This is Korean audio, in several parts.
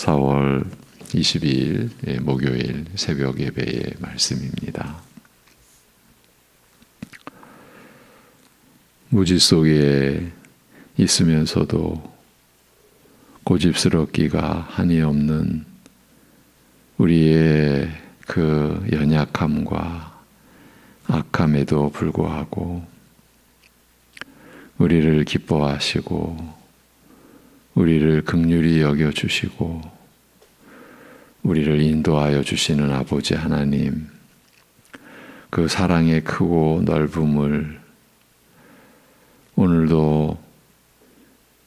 4월 22일 목요일 새벽 예배의 말씀입니다. 무지 속에 있으면서도 고집스럽기가 한이 없는 우리의 그 연약함과 악함에도 불구하고 우리를 기뻐하시고 우리를 긍휼히 여겨주시고 우리를 인도하여 주시는 아버지 하나님, 그 사랑의 크고 넓음을 오늘도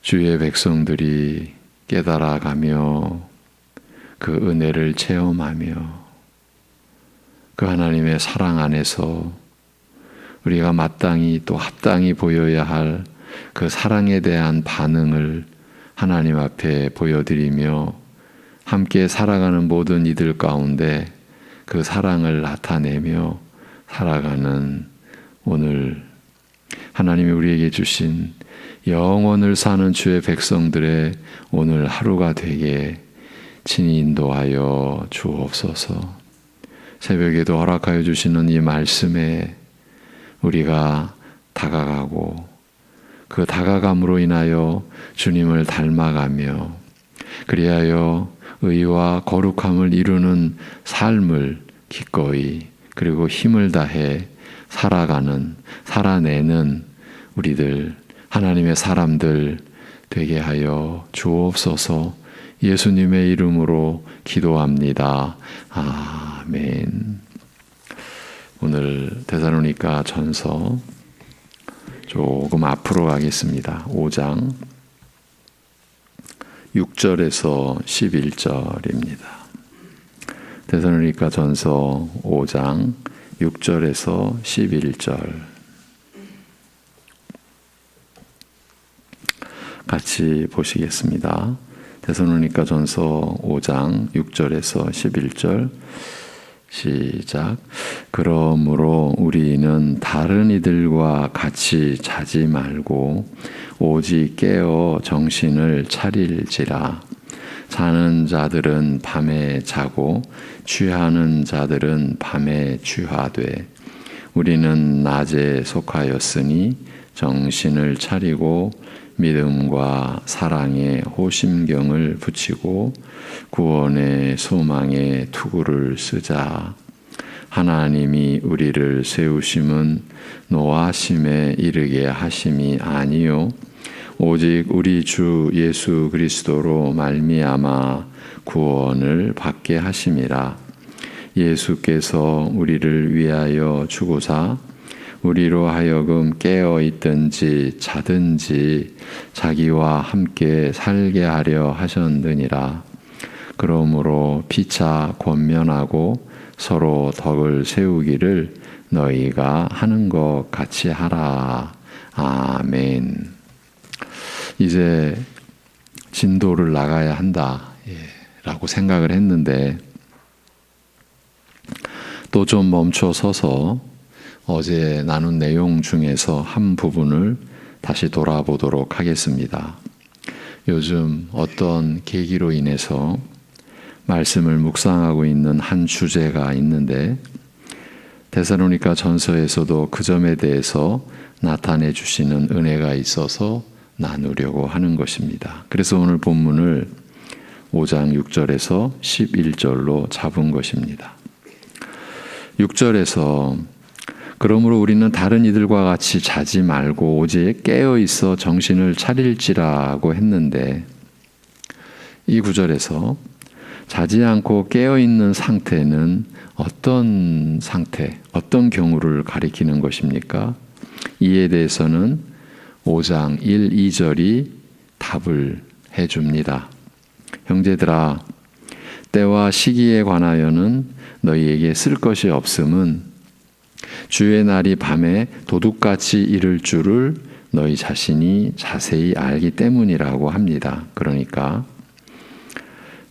주의 백성들이 깨달아가며 그 은혜를 체험하며 그 하나님의 사랑 안에서 우리가 마땅히 또 합당히 보여야 할 그 사랑에 대한 반응을 하나님 앞에 보여드리며 함께 살아가는 모든 이들 가운데 그 사랑을 나타내며 살아가는 오늘 하나님이 우리에게 주신 영원을 사는 주의 백성들의 오늘 하루가 되게 친히 인도하여 주옵소서. 새벽에도 허락하여 주시는 이 말씀에 우리가 다가가고 그 다가감으로 인하여 주님을 닮아가며 그리하여 의와 거룩함을 이루는 삶을 기꺼이 그리고 힘을 다해 살아내는 우리들 하나님의 사람들 되게 하여 주옵소서. 예수님의 이름으로 기도합니다. 아멘. 오늘 데살로니가 전서 조금 앞으로 가겠습니다. 5장 6절에서 11절입니다. 데살로니가 전서 5장 6절에서 11절 같이 보시겠습니다. 데살로니가 전서 5장 6절에서 11절 시작. 그러므로 우리는 다른 이들과 같이 자지 말고 오직 깨어 정신을 차릴지라. 자는 자들은 밤에 자고 취하는 자들은 밤에 취하되 우리는 낮에 속하였으니 정신을 차리고 믿음과 사랑에 호심경을 붙이고 구원의 소망에 투구를 쓰자. 하나님이 우리를 세우심은 노하심에 이르게 하심이 아니요 오직 우리 주 예수 그리스도로 말미암아 구원을 받게 하심이라. 예수께서 우리를 위하여 주고사 우리로 하여금 깨어 있든지 자든지 자기와 함께 살게 하려 하셨느니라. 그러므로 피차 권면하고 서로 덕을 세우기를 너희가 하는 것 같이 하라. 아멘. 이제 진도를 나가야 한다 라고 생각을 했는데 또 좀 멈춰 서서 어제 나눈 내용 중에서 한 부분을 다시 돌아보도록 하겠습니다. 요즘 어떤 계기로 인해서 말씀을 묵상하고 있는 한 주제가 있는데 데살로니가 전서에서도 그 점에 대해서 나타내 주시는 은혜가 있어서 나누려고 하는 것입니다. 그래서 오늘 본문을 5장 6절에서 11절로 잡은 것입니다. 6절에서 그러므로 우리는 다른 이들과 같이 자지 말고 오직 깨어 있어 정신을 차릴지라고 했는데 이 구절에서 자지 않고 깨어 있는 상태는 어떤 상태, 어떤 경우를 가리키는 것입니까? 이에 대해서는 5장 1, 2절이 답을 해줍니다. 형제들아, 때와 시기에 관하여는 너희에게 쓸 것이 없음은 주의 날이 밤에 도둑같이 이를 줄을 너희 자신이 자세히 알기 때문이라고 합니다. 그러니까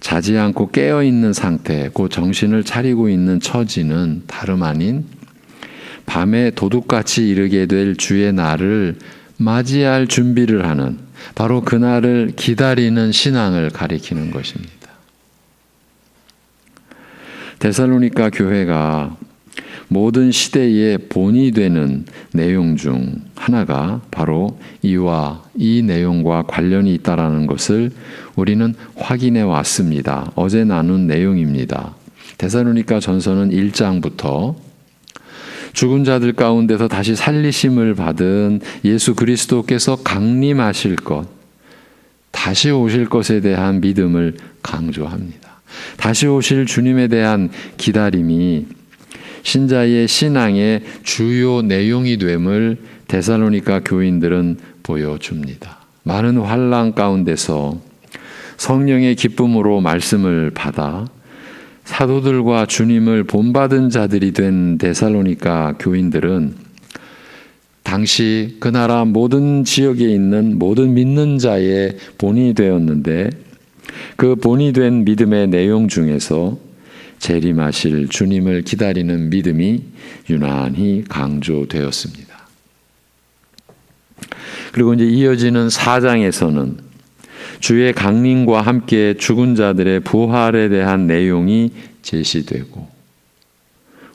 자지 않고 깨어있는 상태, 그 정신을 차리고 있는 처지는 다름 아닌 밤에 도둑같이 이르게 될 주의 날을 맞이할 준비를 하는 바로 그날을 기다리는 신앙을 가리키는 것입니다. 데살로니가 교회가 모든 시대의 본이 되는 내용 중 하나가 바로 이 내용과 관련이 있다라는 것을 우리는 확인해 왔습니다. 어제 나눈 내용입니다. 데살로니가 전서는 1장부터 죽은 자들 가운데서 다시 살리심을 받은 예수 그리스도께서 강림하실 것, 다시 오실 것에 대한 믿음을 강조합니다. 다시 오실 주님에 대한 기다림이 신자의 신앙의 주요 내용이 됨을 데살로니가 교인들은 보여줍니다. 많은 환난 가운데서 성령의 기쁨으로 말씀을 받아 사도들과 주님을 본받은 자들이 된 데살로니가 교인들은 당시 그 나라 모든 지역에 있는 모든 믿는 자의 본이 되었는데, 그 본이 된 믿음의 내용 중에서 재림하실 주님을 기다리는 믿음이 유난히 강조되었습니다. 그리고 이제 이어지는 4장에서는 주의 강림과 함께 죽은 자들의 부활에 대한 내용이 제시되고,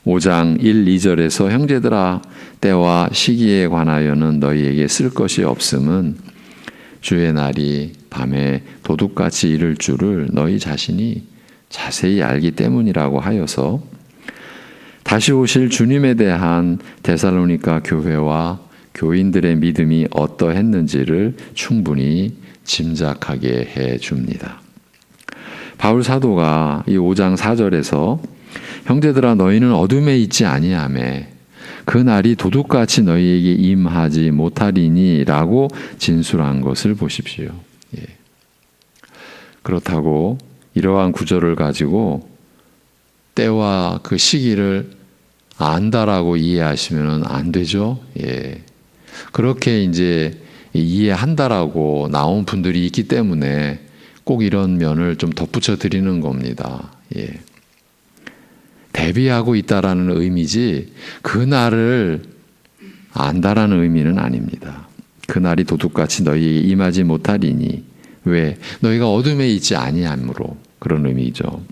5장 1, 2절에서 형제들아 때와 시기에 관하여는 너희에게 쓸 것이 없음은 주의 날이 밤에 도둑같이 이를 줄을 너희 자신이 자세히 알기 때문이라고 하여서 다시 오실 주님에 대한 데살로니가 교회와 교인들의 믿음이 어떠했는지를 충분히 짐작하게 해줍니다. 바울 사도가 이 5장 4절에서 형제들아 너희는 어둠에 있지 아니하매 그 날이 도둑같이 너희에게 임하지 못하리니 라고 진술한 것을 보십시오. 그렇다고 이러한 구절을 가지고 때와 그 시기를 안다라고 이해하시면 안 되죠. 그렇게 이제 이해한다라고 나온 분들이 있기 때문에 꼭 이런 면을 좀 덧붙여 드리는 겁니다. 대비하고 있다라는 의미지 그 날을 안다라는 의미는 아닙니다. 그 날이 도둑같이 너희에게 임하지 못하리니 왜? 너희가 어둠에 있지 아니함으로, 그런 의미죠.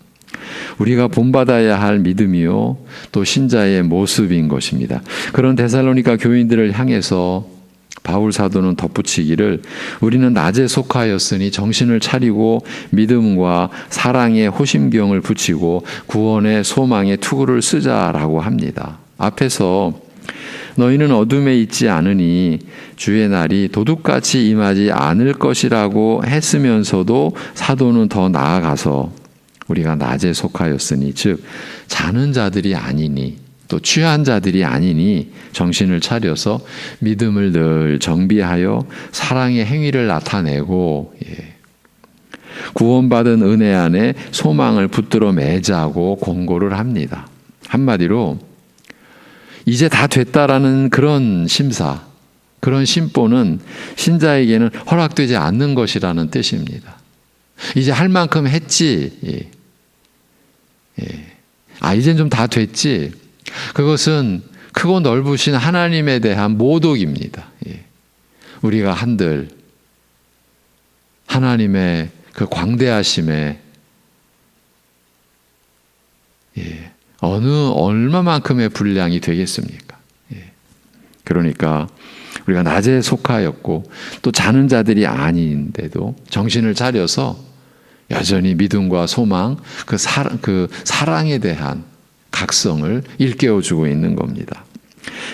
우리가 본받아야 할 믿음이요 또 신자의 모습인 것입니다. 그런 데살로니가 교인들을 향해서 바울 사도는 덧붙이기를 우리는 낮에 속하였으니 정신을 차리고 믿음과 사랑의 호심경을 붙이고 구원의 소망의 투구를 쓰자라고 합니다. 앞에서 너희는 어둠에 있지 않으니 주의 날이 도둑같이 임하지 않을 것이라고 했으면서도 사도는 더 나아가서 우리가 낮에 속하였으니 즉 자는 자들이 아니니 또 취한 자들이 아니니 정신을 차려서 믿음을 늘 정비하여 사랑의 행위를 나타내고 구원받은 은혜 안에 소망을 붙들어 매자고 권고를 합니다. 한마디로 이제 다 됐다라는 그런 심사, 그런 심보는 신자에게는 허락되지 않는 것이라는 뜻입니다. 이제 할 만큼 했지. 이젠 좀 다 됐지. 그것은 크고 넓으신 하나님에 대한 모독입니다. 우리가 한들 하나님의 그 광대하심에 얼마만큼의 분량이 되겠습니까? 그러니까 우리가 낮에 속하였고 또 자는 자들이 아닌데도 정신을 차려서 여전히 믿음과 소망, 그 사랑에 대한 각성을 일깨워주고 있는 겁니다.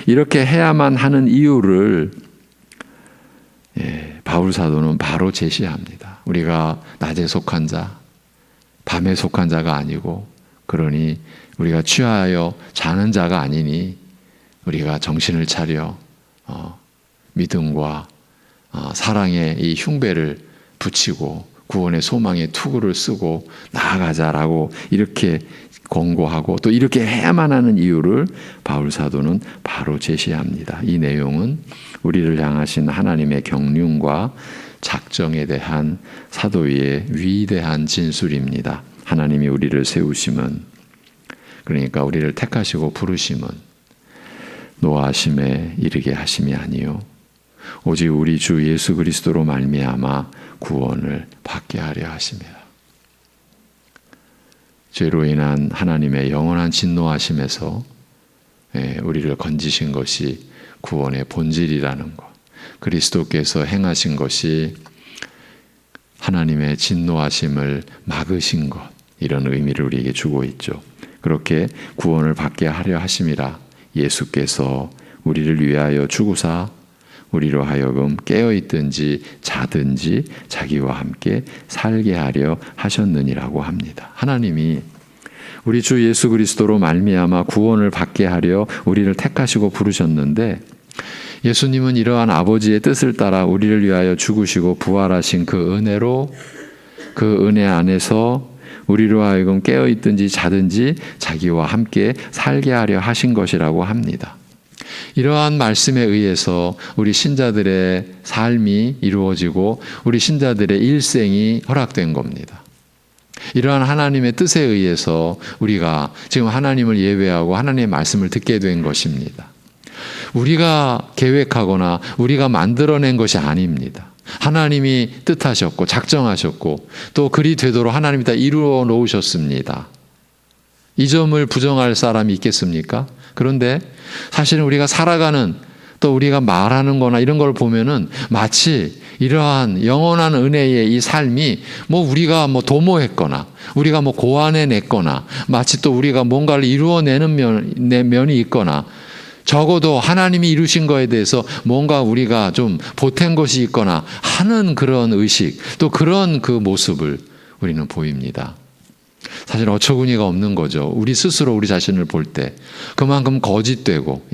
이렇게 해야만 하는 이유를 바울 사도는 바로 제시합니다. 우리가 낮에 속한 자, 밤에 속한 자가 아니고, 그러니 우리가 취하여 자는 자가 아니니 우리가 정신을 차려 믿음과 사랑의 이 흉배를 붙이고 구원의 소망의 투구를 쓰고 나아가자라고 이렇게 권고하고 또 이렇게 해야만 하는 이유를 바울 사도는 바로 제시합니다. 이 내용은 우리를 향하신 하나님의 경륜과 작정에 대한 사도의 위대한 진술입니다. 하나님이 우리를 세우심은, 그러니까 우리를 택하시고 부르심은 노하심에 이르게 하심이 아니요 오직 우리 주 예수 그리스도로 말미암아 구원을 받게 하려 하심이라. 죄로 인한 하나님의 영원한 진노하심에서 우리를 건지신 것이 구원의 본질이라는 것, 그리스도께서 행하신 것이 하나님의 진노하심을 막으신 것, 이런 의미를 우리에게 주고 있죠. 그렇게 구원을 받게 하려 하심이라 예수께서 우리를 위하여 죽으사 우리로 하여금 깨어있든지 자든지 자기와 함께 살게 하려 하셨느니라고 합니다. 하나님이 우리 주 예수 그리스도로 말미암아 구원을 받게 하려 우리를 택하시고 부르셨는데, 예수님은 이러한 아버지의 뜻을 따라 우리를 위하여 죽으시고 부활하신 그 은혜로, 그 은혜 안에서 우리로 하여금 깨어있든지 자든지 자기와 함께 살게 하려 하신 것이라고 합니다. 이러한 말씀에 의해서 우리 신자들의 삶이 이루어지고 우리 신자들의 일생이 허락된 겁니다. 이러한 하나님의 뜻에 의해서 우리가 지금 하나님을 예배하고 하나님의 말씀을 듣게 된 것입니다. 우리가 계획하거나 우리가 만들어낸 것이 아닙니다. 하나님이 뜻하셨고 작정하셨고 또 그리 되도록 하나님이 다 이루어 놓으셨습니다. 이 점을 부정할 사람이 있겠습니까? 그런데 사실은 우리가 살아가는, 또 우리가 말하는 거나 이런 걸 보면은 마치 이러한 영원한 은혜의 이 삶이 우리가 도모했거나 우리가 고안해냈거나 마치 또 우리가 뭔가를 이루어내는 면이 있거나 적어도 하나님이 이루신 거에 대해서 뭔가 우리가 좀 보탠 것이 있거나 하는 그런 의식, 또 그런 그 모습을 우리는 보입니다. 사실 어처구니가 없는 거죠. 우리 스스로 우리 자신을 볼 때 그만큼 거짓되고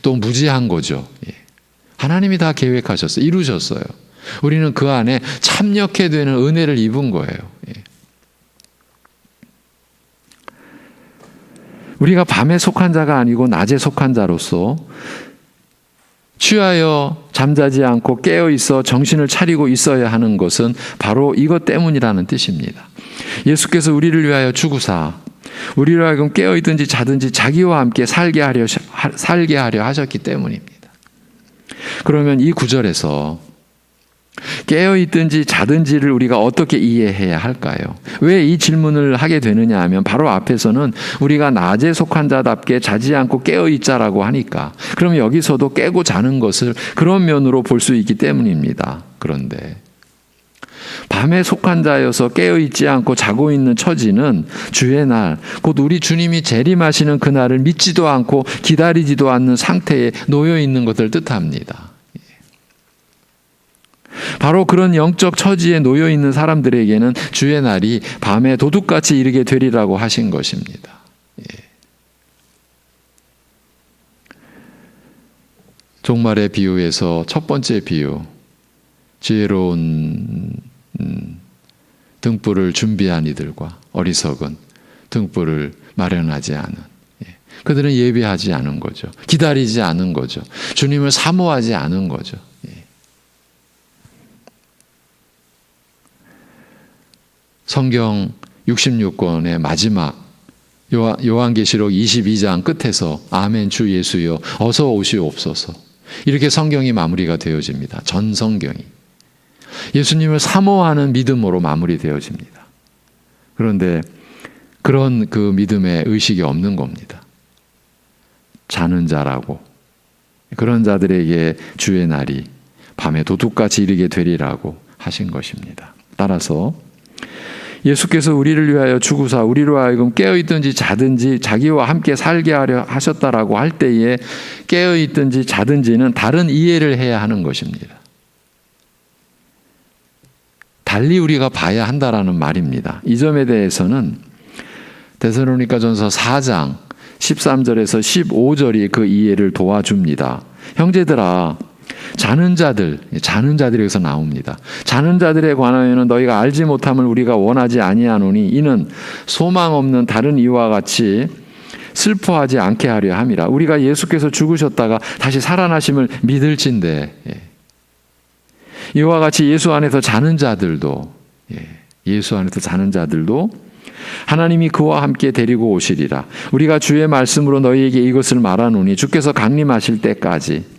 또 무지한 거죠. 하나님이 다 계획하셨어요. 이루셨어요. 우리는 그 안에 참여케 되는 은혜를 입은 거예요. 우리가 밤에 속한 자가 아니고 낮에 속한 자로서 취하여 잠자지 않고 깨어 있어 정신을 차리고 있어야 하는 것은 바로 이것 때문이라는 뜻입니다. 예수께서 우리를 위하여 죽으사 우리로 하여금 깨어 있든지 자든지 자기와 함께 살게 하려 하셨기 때문입니다. 그러면 이 구절에서 깨어 있든지 자든지를 우리가 어떻게 이해해야 할까요? 왜 이 질문을 하게 되느냐 하면 바로 앞에서는 우리가 낮에 속한 자답게 자지 않고 깨어 있자라고 하니까, 그럼 여기서도 깨고 자는 것을 그런 면으로 볼 수 있기 때문입니다. 그런데 밤에 속한 자여서 깨어 있지 않고 자고 있는 처지는 주의 날, 곧 우리 주님이 재림하시는 그날을 믿지도 않고 기다리지도 않는 상태에 놓여 있는 것을 뜻합니다. 바로 그런 영적 처지에 놓여 있는 사람들에게는 주의 날이 밤에 도둑같이 이르게 되리라고 하신 것입니다. 종말의 비유에서 첫 번째 비유, 지혜로운 등불을 준비한 이들과 어리석은 등불을 마련하지 않은, 그들은 예배하지 않은 거죠. 기다리지 않은 거죠. 주님을 사모하지 않은 거죠. 성경 66권의 마지막 요한계시록 22장 끝에서 아멘 주 예수여 어서 오시옵소서, 이렇게 성경이 마무리가 되어집니다. 전 성경이 예수님을 사모하는 믿음으로 마무리되어집니다. 그런데 그런 그 믿음의 의식이 없는 겁니다. 자는 자라고, 그런 자들에게 주의 날이 밤에 도둑같이 이르게 되리라고 하신 것입니다. 따라서 예수께서 우리를 위하여 죽으사 우리로 하여금 깨어있든지 자든지 자기와 함께 살게 하려 하셨다라고 할 때에 깨어있든지 자든지는 다른 이해를 해야 하는 것입니다. 달리 우리가 봐야 한다라는 말입니다. 이 점에 대해서는 데살로니가전서 4장 13절에서 15절이 그 이해를 도와줍니다. 형제들아, 자는 자들에게서 나옵니다. 자는 자들에 관하여는 너희가 알지 못함을 우리가 원하지 아니하노니 이는 소망 없는 다른 이와 같이 슬퍼하지 않게 하려 함이라. 우리가 예수께서 죽으셨다가 다시 살아나심을 믿을진대. 이와 같이 예수 안에서 자는 자들도 하나님이 그와 함께 데리고 오시리라. 우리가 주의 말씀으로 너희에게 이것을 말하노니 주께서 강림하실 때까지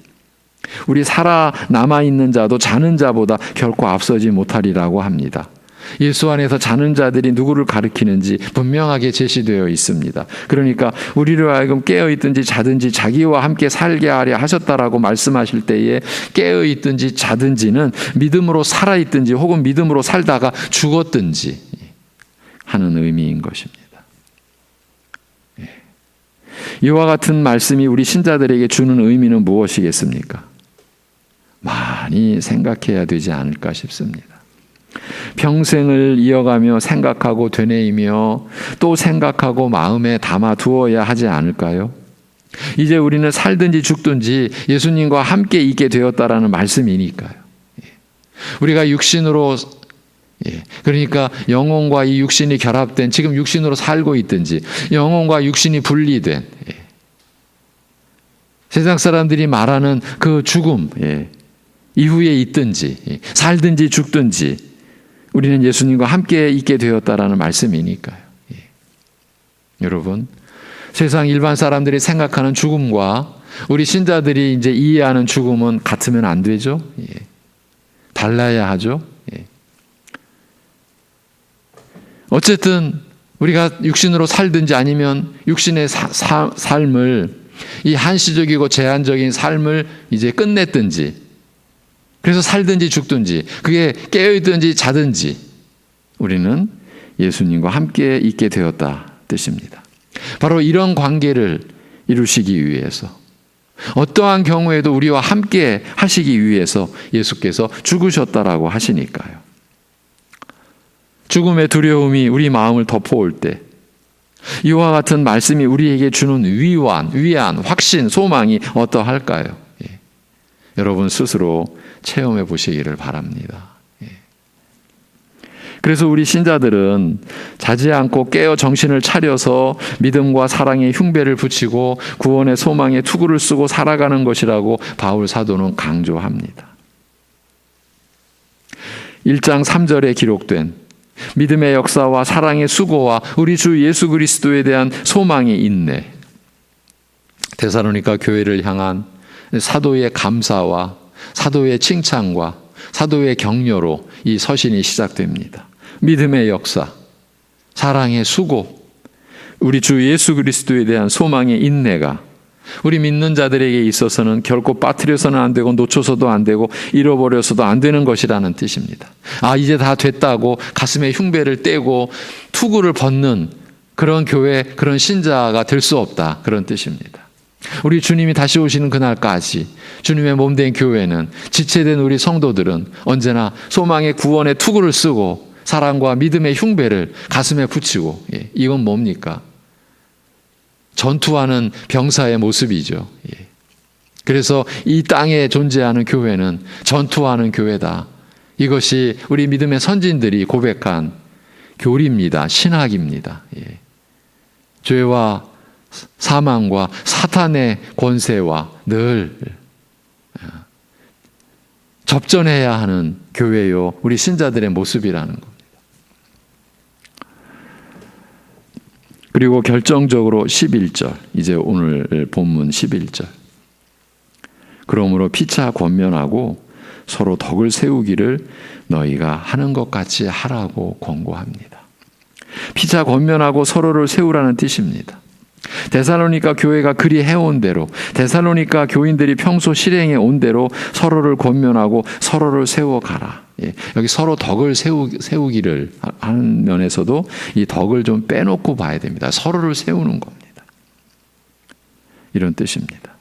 우리 살아 남아있는 자도 자는 자보다 결코 앞서지 못하리라고 합니다. 예수 안에서 자는 자들이 누구를 가리키는지 분명하게 제시되어 있습니다. 그러니까 우리로 하여금 깨어있든지 자든지 자기와 함께 살게 하려 하셨다라고 말씀하실 때에 깨어있든지 자든지는 믿음으로 살아있든지 혹은 믿음으로 살다가 죽었든지 하는 의미인 것입니다. 이와 같은 말씀이 우리 신자들에게 주는 의미는 무엇이겠습니까? 많이 생각해야 되지 않을까 싶습니다. 평생을 이어가며 생각하고 되뇌이며 또 생각하고 마음에 담아두어야 하지 않을까요? 이제 우리는 살든지 죽든지 예수님과 함께 있게 되었다라는 말씀이니까요. 우리가 육신으로 그러니까 영혼과 이 육신이 결합된 지금 육신으로 살고 있든지 영혼과 육신이 분리된 세상 사람들이 말하는 그 죽음 이후에 있든지 살든지 죽든지 우리는 예수님과 함께 있게 되었다라는 말씀이니까요. 여러분, 세상 일반 사람들이 생각하는 죽음과 우리 신자들이 이제 이해하는 죽음은 같으면 안 되죠. 달라야 하죠. 어쨌든 우리가 육신으로 살든지 아니면 육신의 삶을 이 한시적이고 제한적인 삶을 이제 끝냈든지 그래서 살든지 죽든지 그게 깨어있든지 자든지 우리는 예수님과 함께 있게 되었다 뜻입니다. 바로 이런 관계를 이루시기 위해서 어떠한 경우에도 우리와 함께 하시기 위해서 예수께서 죽으셨다라고 하시니까요. 죽음의 두려움이 우리 마음을 덮어올 때 이와 같은 말씀이 우리에게 주는 위안, 확신, 소망이 어떠할까요? 여러분 스스로 체험해 보시기를 바랍니다. 그래서 우리 신자들은 자지 않고 깨어 정신을 차려서 믿음과 사랑의 흉배를 붙이고 구원의 소망의 투구를 쓰고 살아가는 것이라고 바울 사도는 강조합니다. 1장 3절에 기록된 믿음의 역사와 사랑의 수고와 우리 주 예수 그리스도에 대한 소망의 인내, 데살로니가 교회를 향한 사도의 감사와 사도의 칭찬과 사도의 격려로 이 서신이 시작됩니다. 믿음의 역사, 사랑의 수고, 우리 주 예수 그리스도에 대한 소망의 인내가 우리 믿는 자들에게 있어서는 결코 빠뜨려서는 안 되고 놓쳐서도 안 되고 잃어버려서도 안 되는 것이라는 뜻입니다. 이제 다 됐다고 가슴에 흉배를 떼고 투구를 벗는 그런 교회, 그런 신자가 될 수 없다. 그런 뜻입니다. 우리 주님이 다시 오시는 그날까지 주님의 몸된 교회는 지체된 우리 성도들은 언제나 소망의 구원의 투구를 쓰고 사랑과 믿음의 흉배를 가슴에 붙이고 이건 뭡니까? 전투하는 병사의 모습이죠. 그래서 이 땅에 존재하는 교회는 전투하는 교회다. 이것이 우리 믿음의 선진들이 고백한 교리입니다. 신학입니다. 죄와 사망과 사탄의 권세와 늘 접전해야 하는 교회요. 우리 신자들의 모습이라는 겁니다. 그리고 결정적으로 11절, 이제 오늘 본문 11절. 그러므로 피차 권면하고 서로 덕을 세우기를 너희가 하는 것 같이 하라고 권고합니다. 피차 권면하고 서로를 세우라는 뜻입니다. 데살로니가 교회가 그리 해온 대로 데살로니가 교인들이 평소 실행해 온 대로 서로를 권면하고 서로를 세워가라. 여기 서로 덕을 세우기를 하는 면에서도 이 덕을 좀 빼놓고 봐야 됩니다. 서로를 세우는 겁니다. 이런 뜻입니다.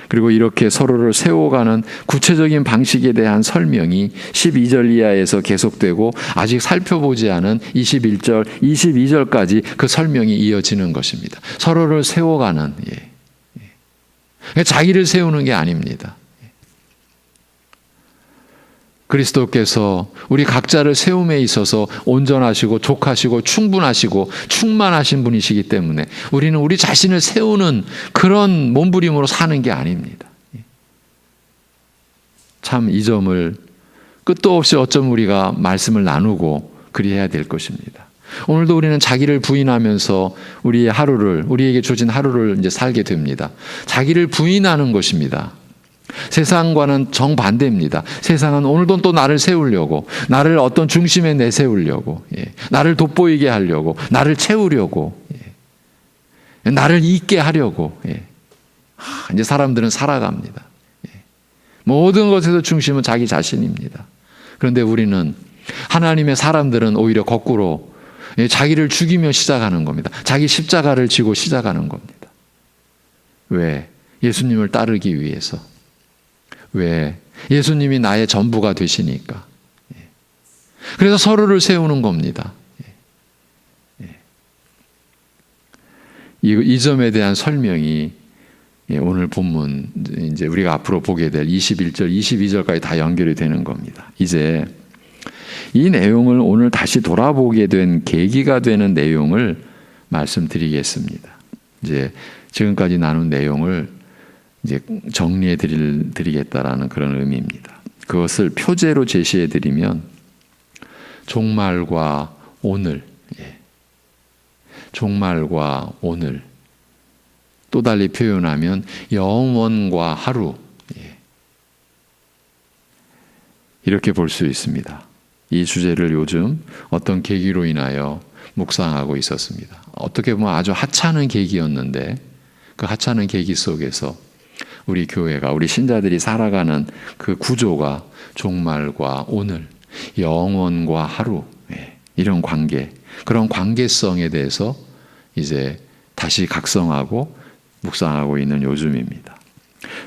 그리고 이렇게 서로를 세워가는 구체적인 방식에 대한 설명이 12절 이하에서 계속되고 아직 살펴보지 않은 21절, 22절까지 그 설명이 이어지는 것입니다. 서로를 세워가는, 자기를 세우는 게 아닙니다. 그리스도께서 우리 각자를 세움에 있어서 온전하시고 족하시고 충분하시고 충만하신 분이시기 때문에 우리는 우리 자신을 세우는 그런 몸부림으로 사는 게 아닙니다. 참 이 점을 끝도 없이 어쩜 우리가 말씀을 나누고 그리해야 될 것입니다. 오늘도 우리는 자기를 부인하면서 우리의 하루를, 우리에게 주어진 하루를 이제 살게 됩니다. 자기를 부인하는 것입니다. 세상과는 정반대입니다. 세상은 오늘도 또 나를 세우려고, 나를 어떤 중심에 내세우려고, 나를 돋보이게 하려고, 나를 채우려고, 나를 잊게 하려고, 이제 사람들은 살아갑니다. 모든 것에서 중심은 자기 자신입니다. 그런데 우리는, 하나님의 사람들은 오히려 거꾸로 자기를 죽이며 시작하는 겁니다. 자기 십자가를 지고 시작하는 겁니다. 왜? 예수님을 따르기 위해서. 왜? 예수님이 나의 전부가 되시니까. 그래서 서로를 세우는 겁니다. 이 점에 대한 설명이 오늘 본문, 이제 우리가 앞으로 보게 될 21절, 22절까지 다 연결이 되는 겁니다. 이제 이 내용을 오늘 다시 돌아보게 된 계기가 되는 내용을 말씀드리겠습니다. 이제 지금까지 나눈 내용을 이제 정리해 드리겠다라는 그런 의미입니다. 그것을 표제로 제시해 드리면 종말과 오늘, 종말과 오늘, 또 달리 표현하면 영원과 하루, 이렇게 볼 수 있습니다. 이 주제를 요즘 어떤 계기로 인하여 묵상하고 있었습니다. 어떻게 보면 아주 하찮은 계기였는데 그 하찮은 계기 속에서 우리 교회가, 우리 신자들이 살아가는 그 구조가 종말과 오늘, 영원과 하루, 이런 관계, 그런 관계성에 대해서 이제 다시 각성하고 묵상하고 있는 요즘입니다.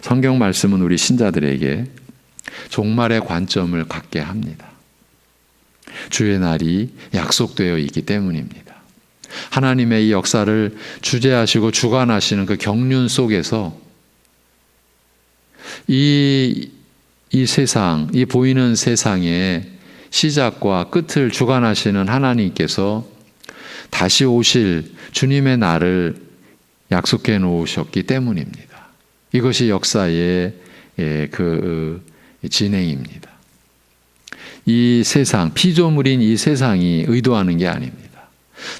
성경 말씀은 우리 신자들에게 종말의 관점을 갖게 합니다. 주의 날이 약속되어 있기 때문입니다. 하나님의 이 역사를 주재하시고 주관하시는 그 경륜 속에서 이 세상, 이 보이는 세상의 시작과 끝을 주관하시는 하나님께서 다시 오실 주님의 날을 약속해 놓으셨기 때문입니다. 이것이 역사의 그 진행입니다. 이 세상, 피조물인 이 세상이 의도하는 게 아닙니다.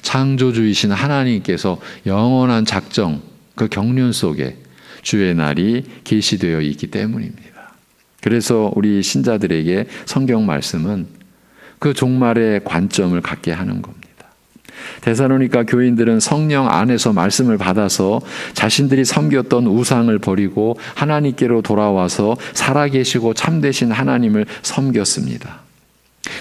창조주이신 하나님께서 영원한 작정, 그 경륜 속에 주의 날이 계시되어 있기 때문입니다. 그래서 우리 신자들에게 성경 말씀은 그 종말의 관점을 갖게 하는 겁니다. 데살로니가 교인들은 성령 안에서 말씀을 받아서 자신들이 섬겼던 우상을 버리고 하나님께로 돌아와서 살아계시고 참되신 하나님을 섬겼습니다.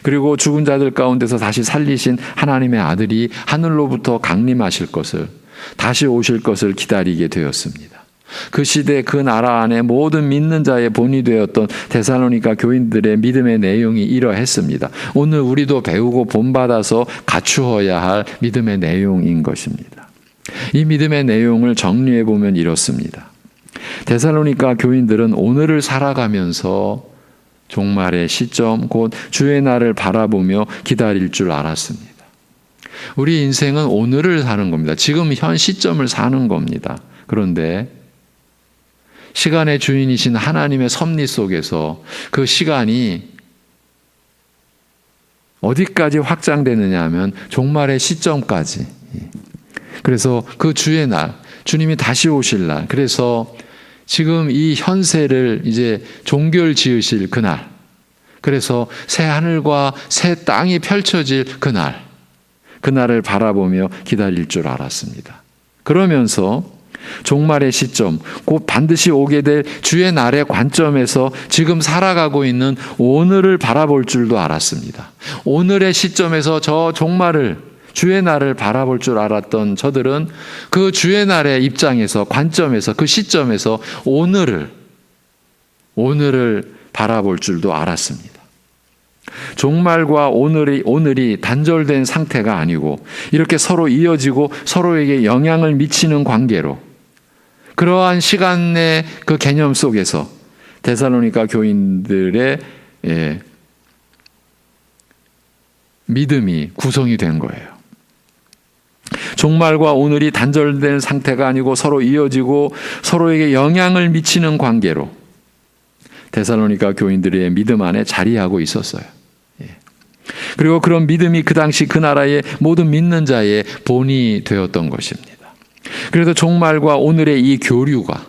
그리고 죽은 자들 가운데서 다시 살리신 하나님의 아들이 하늘로부터 강림하실 것을, 다시 오실 것을 기다리게 되었습니다. 그 시대 그 나라 안에 모든 믿는 자의 본이 되었던 데살로니가 교인들의 믿음의 내용이 이러했습니다. 오늘 우리도 배우고 본받아서 갖추어야 할 믿음의 내용인 것입니다. 이 믿음의 내용을 정리해 보면 이렇습니다. 데살로니가 교인들은 오늘을 살아가면서 종말의 시점, 곧 주의 날을 바라보며 기다릴 줄 알았습니다. 우리 인생은 오늘을 사는 겁니다. 지금 현 시점을 사는 겁니다. 그런데 시간의 주인이신 하나님의 섭리 속에서 그 시간이 어디까지 확장되느냐 하면 종말의 시점까지. 그래서 그 주의 날, 주님이 다시 오실 날, 그래서 지금 이 현세를 이제 종결 지으실 그날, 그래서 새 하늘과 새 땅이 펼쳐질 그날, 그날을 바라보며 기다릴 줄 알았습니다. 그러면서 종말의 시점, 곧 반드시 오게 될 주의 날의 관점에서 지금 살아가고 있는 오늘을 바라볼 줄도 알았습니다. 오늘의 시점에서 저 종말을, 주의 날을 바라볼 줄 알았던 저들은 그 주의 날의 입장에서, 관점에서, 그 시점에서 오늘을 바라볼 줄도 알았습니다. 종말과 오늘이 단절된 상태가 아니고 이렇게 서로 이어지고 서로에게 영향을 미치는 관계로, 그러한 시간의 그 개념 속에서 데살로니가 교인들의 믿음이 구성이 된 거예요. 종말과 오늘이 단절된 상태가 아니고 서로 이어지고 서로에게 영향을 미치는 관계로 데살로니가 교인들의 믿음 안에 자리하고 있었어요. 그리고 그런 믿음이 그 당시 그 나라의 모든 믿는 자의 본이 되었던 것입니다. 그래서 종말과 오늘의 이 교류가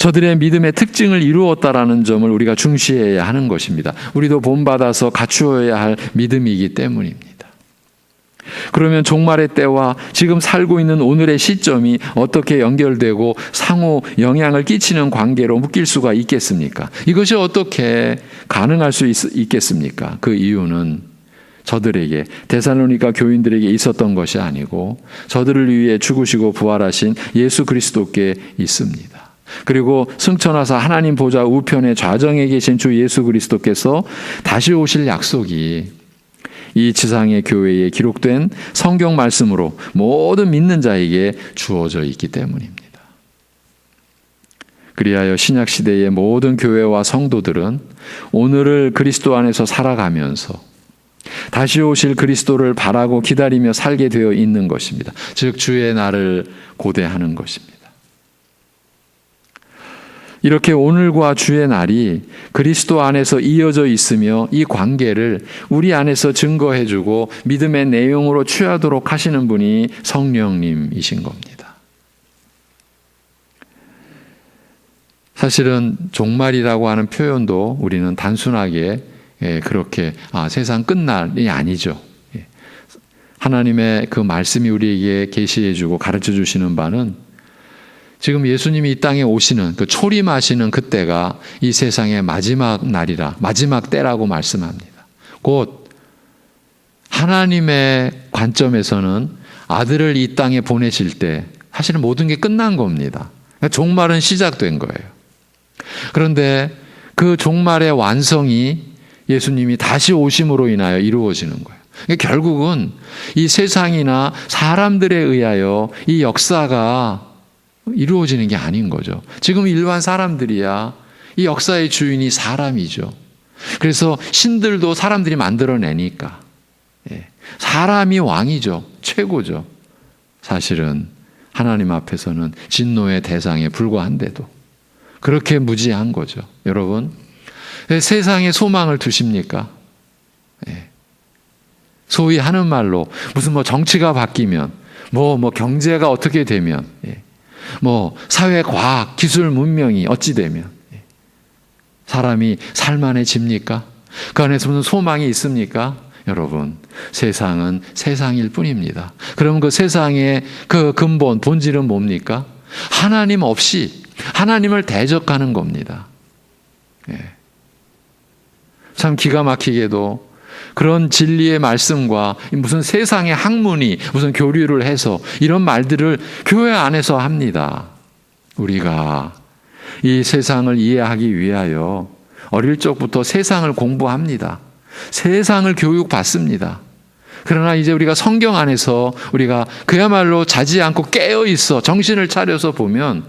저들의 믿음의 특징을 이루었다라는 점을 우리가 중시해야 하는 것입니다. 우리도 본받아서 갖추어야 할 믿음이기 때문입니다. 그러면 종말의 때와 지금 살고 있는 오늘의 시점이 어떻게 연결되고 상호 영향을 끼치는 관계로 묶일 수가 있겠습니까? 이것이 어떻게 가능할 수 있겠습니까? 그 이유는 저들에게, 데살로니가 교인들에게 있었던 것이 아니고 저들을 위해 죽으시고 부활하신 예수 그리스도께 있습니다. 그리고 승천하사 하나님 보좌 우편의 좌정에 계신 주 예수 그리스도께서 다시 오실 약속이 이 지상의 교회에 기록된 성경 말씀으로 모든 믿는 자에게 주어져 있기 때문입니다. 그리하여 신약 시대의 모든 교회와 성도들은 오늘을 그리스도 안에서 살아가면서 다시 오실 그리스도를 바라고 기다리며 살게 되어 있는 것입니다. 즉 주의 날을 고대하는 것입니다. 이렇게 오늘과 주의 날이 그리스도 안에서 이어져 있으며 이 관계를 우리 안에서 증거해주고 믿음의 내용으로 취하도록 하시는 분이 성령님이신 겁니다. 사실은 종말이라고 하는 표현도 우리는 단순하게 그렇게 세상 끝날이 아니죠. 하나님의 그 말씀이 우리에게 계시해주고 가르쳐주시는 바는 지금 예수님이 이 땅에 오시는 그 초림하시는 그때가 이 세상의 마지막 날이라, 마지막 때라고 말씀합니다. 곧 하나님의 관점에서는 아들을 이 땅에 보내실 때 사실은 모든 게 끝난 겁니다. 그러니까 종말은 시작된 거예요. 그런데 그 종말의 완성이 예수님이 다시 오심으로 인하여 이루어지는 거예요. 그러니까 결국은 이 세상이나 사람들에 의하여 이 역사가 이루어지는 게 아닌 거죠. 지금 일반 사람들이야 이 역사의 주인이 사람이죠. 그래서 신들도 사람들이 만들어내니까 사람이 왕이죠. 최고죠. 사실은 하나님 앞에서는 진노의 대상에 불과한데도 그렇게 무지한 거죠. 여러분, 세상에 소망을 두십니까? 소위 하는 말로 무슨 정치가 바뀌면 경제가 어떻게 되면 사회, 과학, 기술, 문명이 어찌 되면 사람이 살만해집니까? 그 안에서 무슨 소망이 있습니까? 여러분, 세상은 세상일 뿐입니다. 그럼 그 세상의 그 근본, 본질은 뭡니까? 하나님 없이 하나님을 대적하는 겁니다. 참 기가 막히게도 그런 진리의 말씀과 무슨 세상의 학문이 무슨 교류를 해서 이런 말들을 교회 안에서 합니다. 우리가 이 세상을 이해하기 위하여 어릴 적부터 세상을 공부합니다. 세상을 교육받습니다. 그러나 이제 우리가 성경 안에서 우리가 그야말로 자지 않고 깨어 있어 정신을 차려서 보면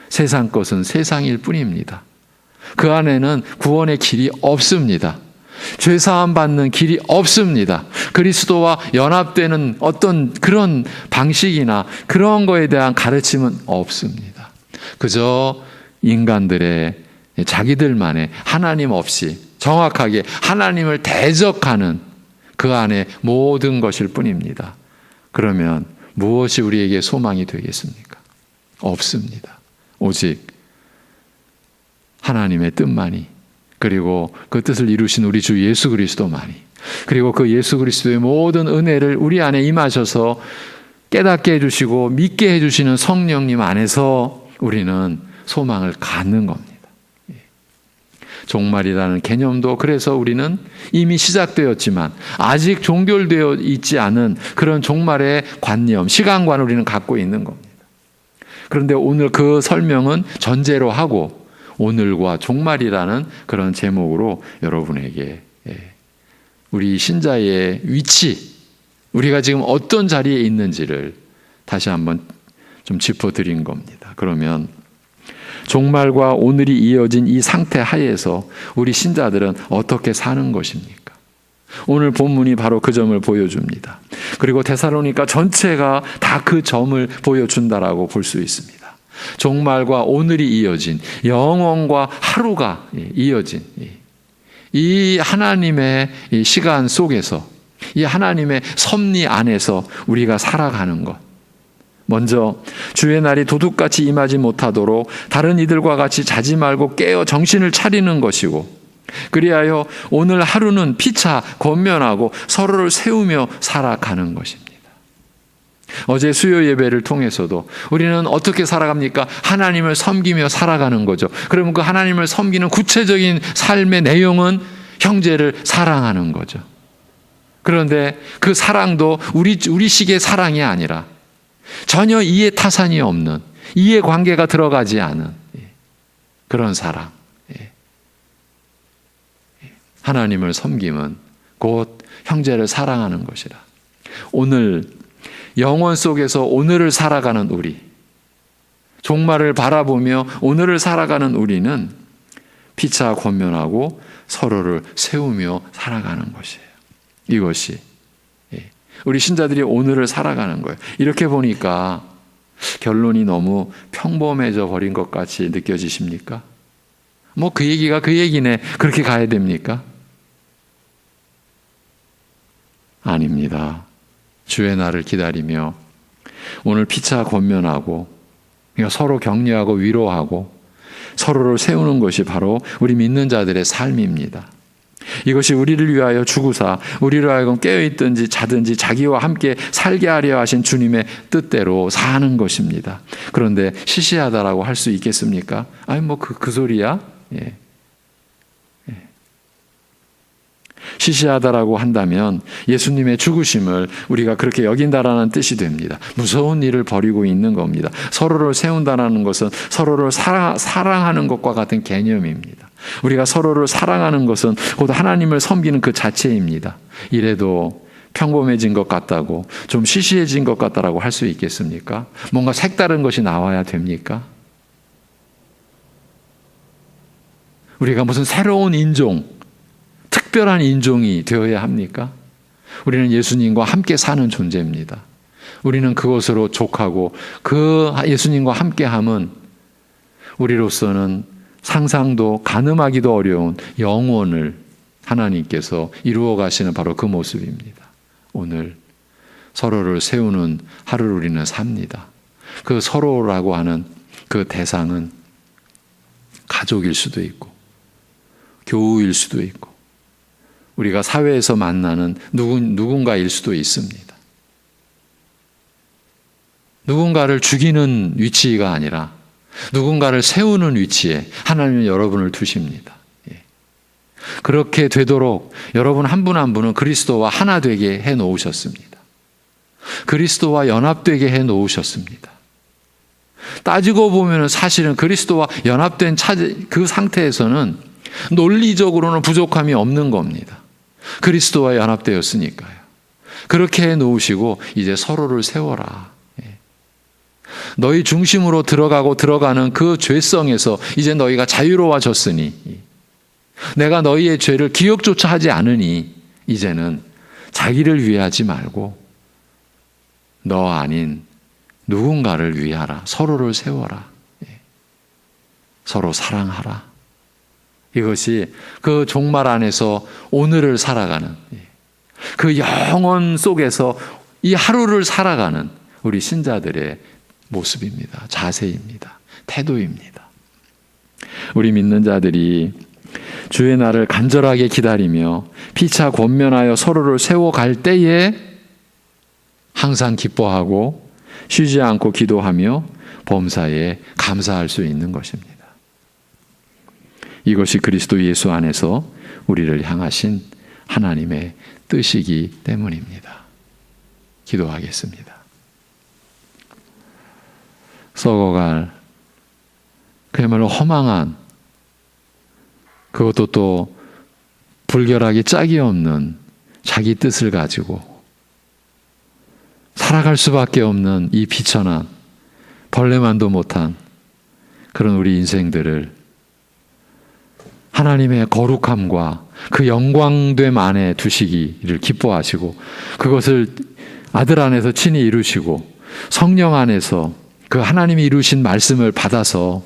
세상 것은 세상일 뿐입니다. 그 안에는 구원의 길이 없습니다. 죄사함 받는 길이 없습니다. 그리스도와 연합되는 어떤 그런 방식이나 그런 거에 대한 가르침은 없습니다. 그저 인간들의 자기들만의 하나님 없이 정확하게 하나님을 대적하는 그 안에 모든 것일 뿐입니다. 그러면 무엇이 우리에게 소망이 되겠습니까? 없습니다. 오직 하나님의 뜻만이, 그리고 그 뜻을 이루신 우리 주 예수 그리스도만이, 그리고 그 예수 그리스도의 모든 은혜를 우리 안에 임하셔서 깨닫게 해주시고 믿게 해주시는 성령님 안에서 우리는 소망을 갖는 겁니다. 종말이라는 개념도 그래서 우리는 이미 시작되었지만 아직 종결되어 있지 않은 그런 종말의 관념, 시간관을 우리는 갖고 있는 겁니다. 그런데 오늘 그 설명은 전제로 하고 오늘과 종말이라는 그런 제목으로 여러분에게 우리 신자의 위치, 우리가 지금 어떤 자리에 있는지를 다시 한번 좀 짚어드린 겁니다. 그러면 종말과 오늘이 이어진 이 상태 하에서 우리 신자들은 어떻게 사는 것입니까? 오늘 본문이 바로 그 점을 보여줍니다. 그리고 데살로니가 전체가 다 그 점을 보여준다라고 볼 수 있습니다. 종말과 오늘이 이어진, 영원과 하루가 이어진 이 하나님의 이 시간 속에서, 이 하나님의 섭리 안에서 우리가 살아가는 것, 먼저 주의 날이 도둑같이 임하지 못하도록 다른 이들과 같이 자지 말고 깨어 정신을 차리는 것이고, 그리하여 오늘 하루는 피차 권면하고 서로를 세우며 살아가는 것입니다. 어제 수요 예배를 통해서도 우리는 어떻게 살아갑니까? 하나님을 섬기며 살아가는 거죠. 그러면 그 하나님을 섬기는 구체적인 삶의 내용은 형제를 사랑하는 거죠. 그런데 그 사랑도 우리식의 사랑이 아니라 전혀 이해 타산이 없는, 이해 관계가 들어가지 않은 그런 사랑. 하나님을 섬김은 곧 형제를 사랑하는 것이라. 오늘 영혼 속에서 오늘을 살아가는 우리, 종말을 바라보며 오늘을 살아가는 우리는 피차 권면하고 서로를 세우며 살아가는 것이에요. 이것이 우리 신자들이 오늘을 살아가는 거예요. 이렇게 보니까 결론이 너무 평범해져 버린 것 같이 느껴지십니까? 뭐 그 얘기가 그 얘기네, 그렇게 가야 됩니까? 아닙니다. 주의 날을 기다리며 오늘 피차 권면하고 서로 격려하고 위로하고 서로를 세우는 것이 바로 우리 믿는 자들의 삶입니다. 이것이 우리를 위하여 주구사 우리로 하여금 깨어있든지 자든지 자기와 함께 살게 하려 하신 주님의 뜻대로 사는 것입니다. 그런데 시시하다라고 할 수 있겠습니까? 아니 뭐 그 소리야? 예. 시시하다라고 한다면 예수님의 죽으심을 우리가 그렇게 여긴다라는 뜻이 됩니다. 무서운 일을 벌이고 있는 겁니다. 서로를 세운다는 것은 서로를 사랑하는 것과 같은 개념입니다. 우리가 서로를 사랑하는 것은 곧 하나님을 섬기는 그 자체입니다. 이래도 평범해진 것 같다고, 좀 시시해진 것 같다라고 할 수 있겠습니까? 뭔가 색다른 것이 나와야 됩니까? 우리가 무슨 새로운 인종, 특별한 인종이 되어야 합니까? 우리는 예수님과 함께 사는 존재입니다. 우리는 그것으로 족하고 그 예수님과 함께함은 우리로서는 상상도 가늠하기도 어려운 영혼을 하나님께서 이루어 가시는 바로 그 모습입니다. 오늘 서로를 세우는 하루를 우리는 삽니다. 그 서로라고 하는 그 대상은 가족일 수도 있고 교우일 수도 있고 우리가 사회에서 만나는 누군가일 수도 있습니다. 누군가를 죽이는 위치가 아니라 누군가를 세우는 위치에 하나님은 여러분을 두십니다. 그렇게 되도록 여러분 한 분 한 분은 그리스도와 하나 되게 해 놓으셨습니다. 그리스도와 연합되게 해 놓으셨습니다. 따지고 보면 사실은 그리스도와 연합된 그 상태에서는 논리적으로는 부족함이 없는 겁니다. 그리스도와 연합되었으니까요. 그렇게 해 놓으시고 이제 서로를 세워라. 너희 중심으로 들어가는 그 죄성에서 이제 너희가 자유로워졌으니 내가 너희의 죄를 기억조차 하지 않으니 이제는 자기를 위하지 말고 너 아닌 누군가를 위하라. 서로를 세워라. 서로 사랑하라. 이것이 그 종말 안에서 오늘을 살아가는 그 영혼 속에서 이 하루를 살아가는 우리 신자들의 모습입니다. 자세입니다. 태도입니다. 우리 믿는 자들이 주의 날을 간절하게 기다리며 피차 권면하여 서로를 세워갈 때에 항상 기뻐하고 쉬지 않고 기도하며 범사에 감사할 수 있는 것입니다. 이것이 그리스도 예수 안에서 우리를 향하신 하나님의 뜻이기 때문입니다. 기도하겠습니다. 썩어갈 그야말로 허망한, 그것도 또 불결하기 짝이 없는 자기 뜻을 가지고 살아갈 수밖에 없는 이 비천한 벌레만도 못한 그런 우리 인생들을 하나님의 거룩함과 그 영광됨 안에 두시기를 기뻐하시고 그것을 아들 안에서 친히 이루시고 성령 안에서 그 하나님이 이루신 말씀을 받아서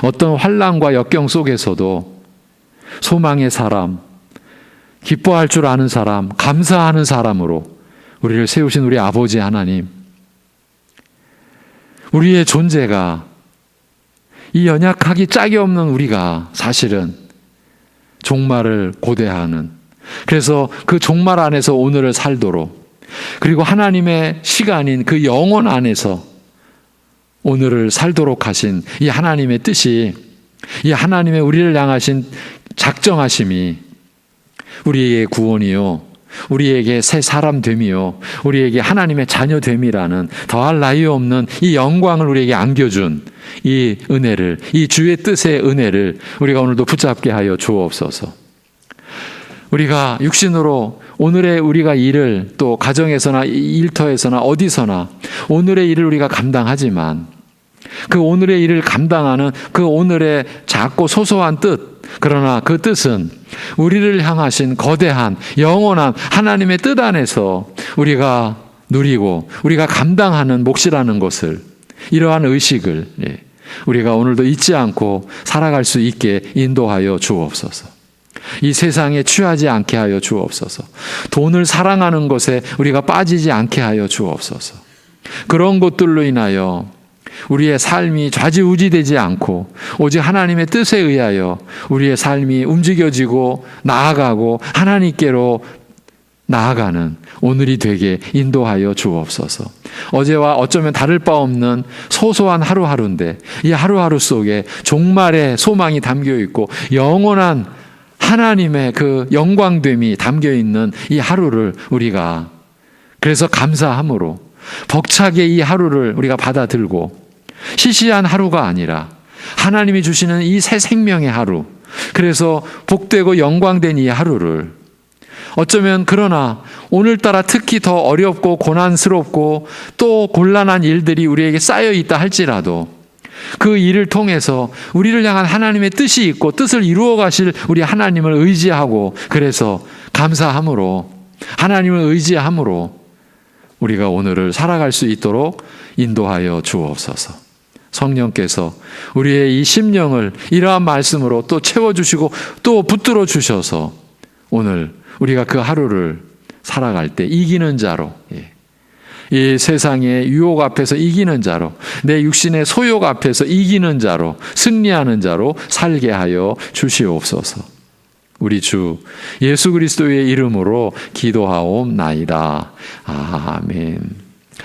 어떤 환난과 역경 속에서도 소망의 사람, 기뻐할 줄 아는 사람, 감사하는 사람으로 우리를 세우신 우리 아버지 하나님, 우리의 존재가, 이 연약하기 짝이 없는 우리가 사실은 종말을 고대하는, 그래서 그 종말 안에서 오늘을 살도록, 그리고 하나님의 시간인 그 영혼 안에서 오늘을 살도록 하신 이 하나님의 뜻이, 이 하나님의 우리를 향하신 작정하심이 우리에게 구원이요, 우리에게 새 사람 됨이요, 우리에게 하나님의 자녀 됨이라는 더할 나위 없는 이 영광을 우리에게 안겨준 이 은혜를, 이 주의 뜻의 은혜를 우리가 오늘도 붙잡게 하여 주옵소서. 우리가 육신으로 오늘의 우리가 일을, 또 가정에서나 일터에서나 어디서나 오늘의 일을 우리가 감당하지만, 그 오늘의 일을 감당하는 그 오늘의 작고 소소한 뜻, 그러나 그 뜻은 우리를 향하신 거대한 영원한 하나님의 뜻 안에서 우리가 누리고 우리가 감당하는 몫이라는 것을, 이러한 의식을 우리가 오늘도 잊지 않고 살아갈 수 있게 인도하여 주옵소서. 이 세상에 취하지 않게 하여 주옵소서. 돈을 사랑하는 것에 우리가 빠지지 않게 하여 주옵소서. 그런 것들로 인하여 우리의 삶이 좌지우지되지 않고 오직 하나님의 뜻에 의하여 우리의 삶이 움직여지고 나아가고 하나님께로 나아가는 오늘이 되게 인도하여 주옵소서. 어제와 어쩌면 다를 바 없는 소소한 하루하루인데, 이 하루하루 속에 종말의 소망이 담겨 있고 영원한 하나님의 그 영광됨이 담겨 있는 이 하루를 우리가 그래서 감사함으로 벅차게 이 하루를 우리가 받아들고, 시시한 하루가 아니라 하나님이 주시는 이 새 생명의 하루, 그래서 복되고 영광된 이 하루를, 어쩌면 그러나 오늘따라 특히 더 어렵고 고난스럽고 또 곤란한 일들이 우리에게 쌓여 있다 할지라도 그 일을 통해서 우리를 향한 하나님의 뜻이 있고 뜻을 이루어 가실 우리 하나님을 의지하고, 그래서 감사함으로, 하나님을 의지함으로 우리가 오늘을 살아갈 수 있도록 인도하여 주옵소서. 성령께서 우리의 이 심령을 이러한 말씀으로 또 채워주시고 또 붙들어 주셔서 오늘 우리가 그 하루를 살아갈 때 이기는 자로, 이 세상의 유혹 앞에서 이기는 자로, 내 육신의 소욕 앞에서 이기는 자로, 승리하는 자로 살게 하여 주시옵소서. 우리 주 예수 그리스도의 이름으로 기도하옵나이다. 아멘.